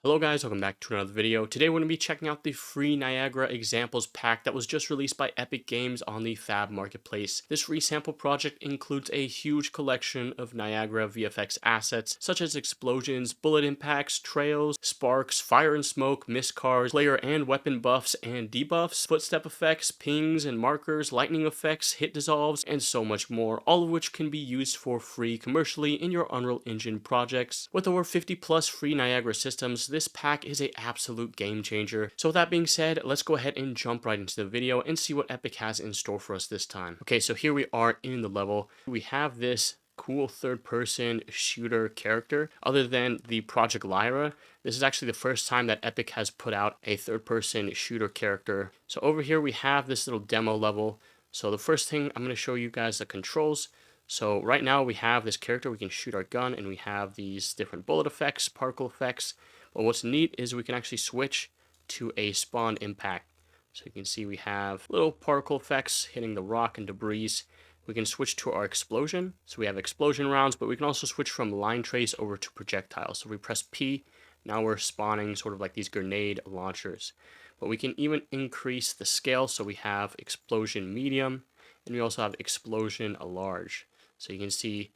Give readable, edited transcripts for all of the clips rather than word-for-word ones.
Hello guys, welcome back to another video. Today we're going to be checking out the free Niagara Examples Pack that was just released by Epic Games on the Fab Marketplace. This resample project includes a huge collection of Niagara VFX assets such as explosions, bullet impacts, trails, sparks, fire and smoke, mist cars, player and weapon buffs and debuffs, footstep effects, pings and markers, lightning effects, hit dissolves, and so much more, all of which can be used for free commercially in your Unreal Engine projects. With over 50 plus free Niagara systems, this pack is an absolute game changer. So with that being said, let's go ahead and jump right into the video and see what Epic has in store for us this time. Okay, so here we are in the level. We have this cool third-person shooter character. Other than the Project Lyra, this is actually the first time that Epic has put out a third-person shooter character. So over here we have this little demo level. So the first thing I'm going to show you guys the controls. So right now we have this character, we can shoot our gun, and we have these different bullet effects, particle effects. But what's neat is we can actually switch to a spawn impact. So you can see we have little particle effects hitting the rock and debris. We can switch to our explosion. So we have explosion rounds, but we can also switch from line trace over to projectiles. So we press P, now we're spawning sort of like these grenade launchers. But we can even increase the scale, so we have explosion medium, and we also have explosion large. So you can see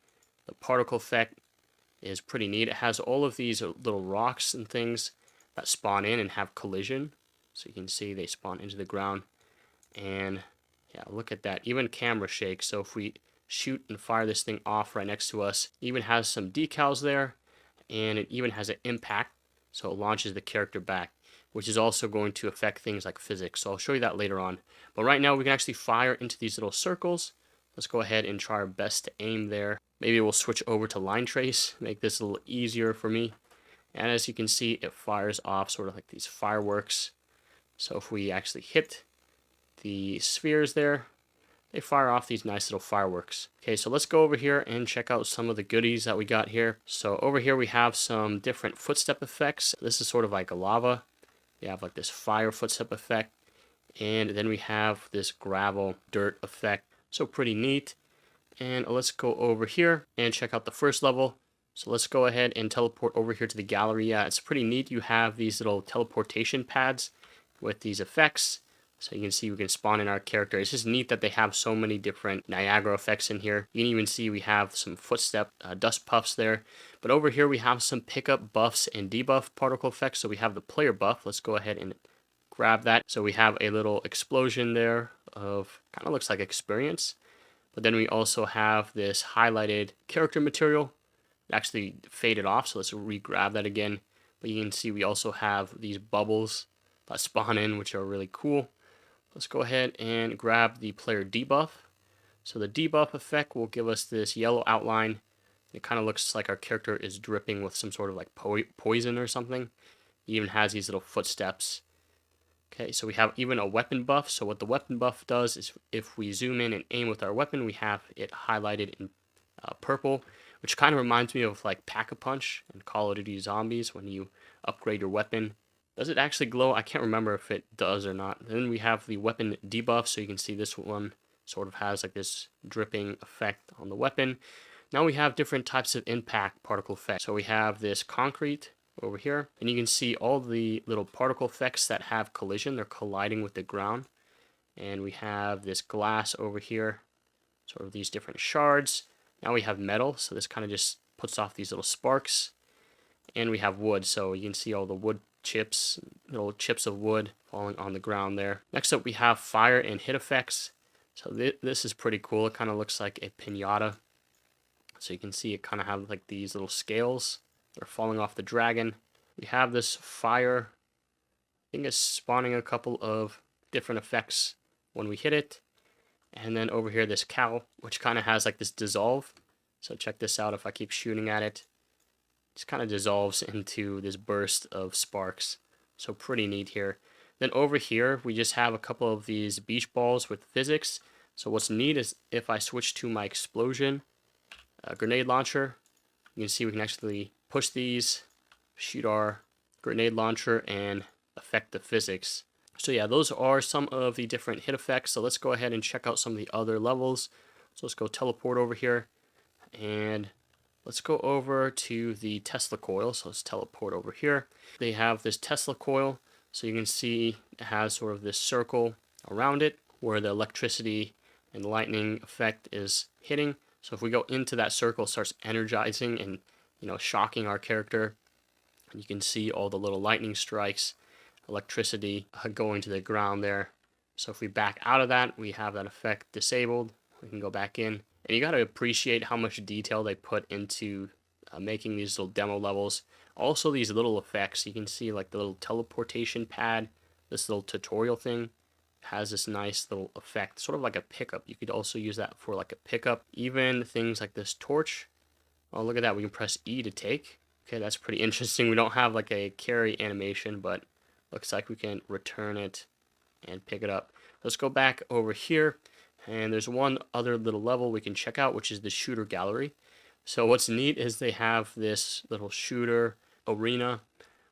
the particle effect is pretty neat. It has all of these little rocks and things that spawn in and have collision. So you can see they spawn into the ground. And yeah, look at that. Even camera shake. So if we shoot and fire this thing off right next to us, it even has some decals there. And it even has an impact. So it launches the character back, which is also going to affect things like physics. So I'll show you that later on. But right now we can actually fire into these little circles. Let's go ahead and try our best to aim there. Maybe we'll switch over to line trace, make this a little easier for me. And as you can see, it fires off sort of like these fireworks. So if we actually hit the spheres there, they fire off these nice little fireworks. Okay, so let's go over here and check out some of the goodies that we got here. So over here we have some different footstep effects. This is sort of like a lava. We have like this fire footstep effect. And then we have this gravel dirt effect. So pretty neat. And let's go over here and check out the first level. So let's go ahead and teleport over here to the gallery. Yeah, it's pretty neat. You have these little teleportation pads with these effects. So you can see we can spawn in our character. It's just neat that they have so many different Niagara effects in here. You can even see we have some footstep dust puffs there. But over here we have some pickup buffs and debuff particle effects. So we have the player buff. Let's go ahead and grab that. So we have a little explosion there of kind of looks like experience. But then we also have this highlighted character material. It actually faded off, so let's re-grab that again. But you can see we also have these bubbles that spawn in, which are really cool. Let's go ahead and grab the player debuff. So the debuff effect will give us this yellow outline. It kind of looks like our character is dripping with some sort of like poison or something. It even has these little footsteps. Okay, so we have even a weapon buff. So what the weapon buff does is if we zoom in and aim with our weapon, we have it highlighted in purple, which kind of reminds me of like Pack-a-Punch in Call of Duty Zombies when you upgrade your weapon. Does it actually glow? I can't remember if it does or not. Then we have the weapon debuff, so you can see this one sort of has like this dripping effect on the weapon. Now we have different types of impact particle effects. So we have this concrete over here, and you can see all the little particle effects that have collision. They're colliding with the ground. And we have this glass over here, sort of these different shards. Now we have metal, so this kind of just puts off these little sparks. And we have wood, so you can see all the wood chips, little chips of wood falling on the ground there. Next up we have fire and hit effects. So this is pretty cool. It kind of looks like a piñata. So you can see it kind of have like these little scales. They're falling off the dragon. We have this fire. I think it's spawning a couple of different effects when we hit it. And then over here, this cow, which kind of has like this dissolve. So check this out. If I keep shooting at it, it just kind of dissolves into this burst of sparks. So pretty neat here. Then over here, we just have a couple of these beach balls with physics. So what's neat is if I switch to my explosion grenade launcher, you can see we can actually push these, shoot our grenade launcher, and affect the physics. So yeah, those are some of the different hit effects. So let's go ahead and check out some of the other levels. So let's go teleport over here. And Let's go over to the Tesla coil. So let's teleport over here. They have this Tesla coil. So you can see it has sort of this circle around it where the electricity and lightning effect is hitting. So if we go into that circle, it starts energizing and, shocking our character. And you can see all the little lightning strikes, electricity going to the ground there. So if we back out of that, we have that effect disabled. We can go back in. And you got to appreciate how much detail they put into making these little demo levels. Also, these little effects, you can see like the little teleportation pad, this little tutorial thing has this nice little effect, sort of like a pickup. You could also use that for like a pickup. Even things like this torch. Oh, look at that. We can press E to take. Okay, that's pretty interesting. We don't have like a carry animation, but looks like we can return it and pick it up. Let's go back over here. And there's one other little level we can check out, which is the shooter gallery. So what's neat is they have this little shooter arena.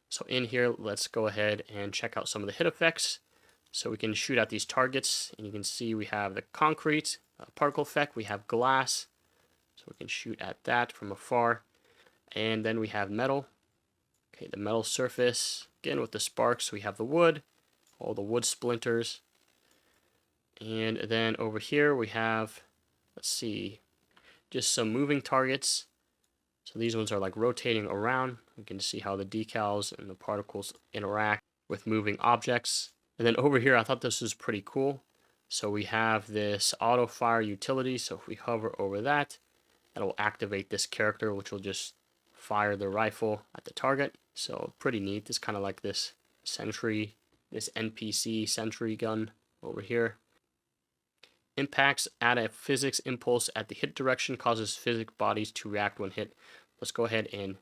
So in here, let's go ahead and check out some of the hit effects. So we can shoot at these targets, and you can see we have the concrete particle effect. We have glass, so we can shoot at that from afar. And then we have metal. Okay, the metal surface, again with the sparks, we have the wood, all the wood splinters. And then over here we have, let's see, just some moving targets. So these ones are like rotating around. You can see how the decals and the particles interact with moving objects. And then over here, I thought this was pretty cool. So we have this auto fire utility. So if we hover over that, that'll activate this character, which will just fire the rifle at the target. So pretty neat. It's kind of like this sentry, this NPC sentry gun over here. Impacts add a physics impulse at the hit direction, causes physics bodies to react when hit. Let's go ahead and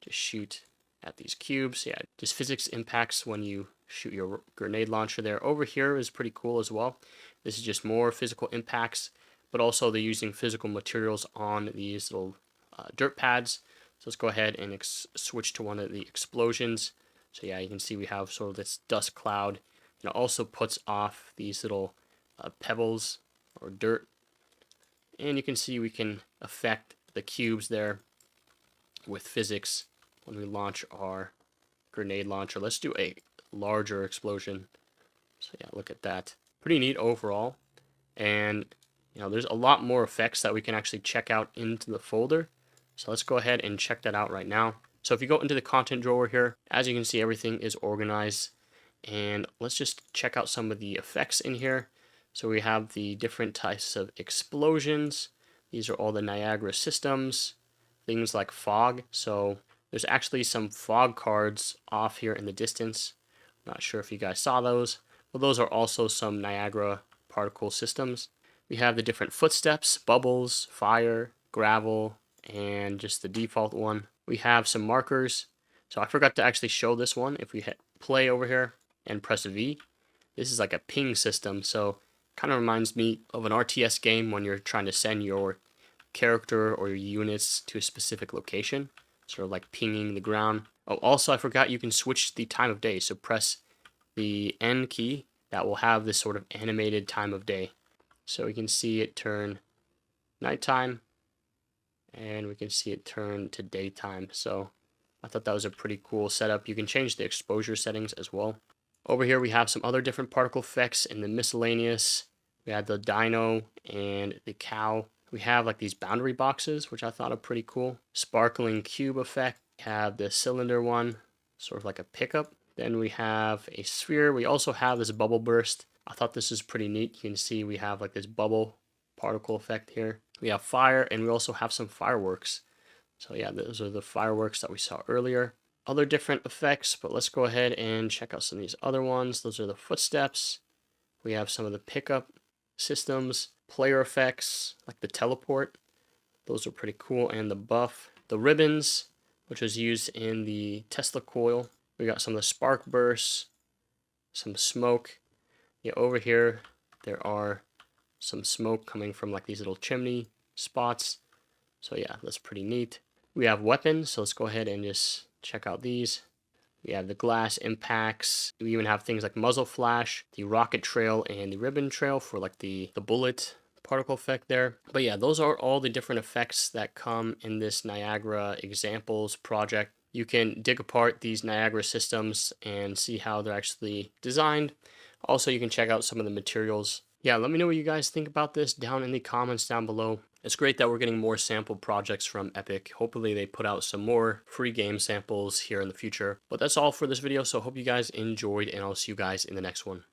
just shoot at these cubes. Yeah, just physics impacts when you shoot your grenade launcher there. Over here is pretty cool as well. This is just more physical impacts, but also they're using physical materials on these little dirt pads. So let's go ahead and switch to one of the explosions. So yeah, you can see we have sort of this dust cloud. And it also puts off these little pebbles or dirt. And you can see we can affect the cubes there with physics when we launch our grenade launcher. Let's do a larger explosion. So yeah, look at that. Pretty neat overall. And there's a lot more effects that we can actually check out into the folder. So let's go ahead and check that out right now. So if you go into the content drawer here, as you can see, everything is organized. And let's just check out some of the effects in here. So we have the different types of explosions. These are all the Niagara systems. Things like fog. So there's actually some fog cards off here in the distance. Not sure if you guys saw those. Well, those are also some Niagara particle systems. We have the different footsteps, bubbles, fire, gravel, and just the default one. We have some markers. So I forgot to actually show this one. If we hit play over here and press V, this is like a ping system. So kind of reminds me of an RTS game when you're trying to send your character or your units to a specific location, sort of like pinging the ground. Oh, also I forgot you can switch the time of day. So press the N key. That will have this sort of animated time of day. So we can see it turn nighttime, and we can see it turn to daytime. So I thought that was a pretty cool setup. You can change the exposure settings as well. Over here we have some other different particle effects in the miscellaneous. We had the dino and the cow. We have like these boundary boxes, which I thought are pretty cool. Sparkling cube effect. We have the cylinder one, sort of like a pickup. Then we have a sphere. We also have this bubble burst. I thought this is pretty neat. You can see we have like this bubble particle effect here. We have fire, and we also have some fireworks. So yeah, those are the fireworks that we saw earlier. Other different effects, but let's go ahead and check out some of these other ones. Those are the footsteps. We have some of the pickup systems, player effects, like the teleport. Those are pretty cool. And the buff. The ribbons, which was used in the Tesla coil. We got some of the spark bursts, some smoke. Yeah, over here, there are some smoke coming from like these little chimney spots. So yeah, that's pretty neat. We have weapons, so let's go ahead and just check out these. We have the glass impacts. We even have things like muzzle flash, the rocket trail, and the ribbon trail for like the bullet particle effect there. But yeah, those are all the different effects that come in this Niagara examples project. You can dig apart these Niagara systems and see how they're actually designed. Also, you can check out some of the materials. Yeah, let me know what you guys think about this down in the comments down below. It's great that we're getting more sample projects from Epic. Hopefully they put out some more free game samples here in the future. But that's all for this video, so hope you guys enjoyed, and I'll see you guys in the next one.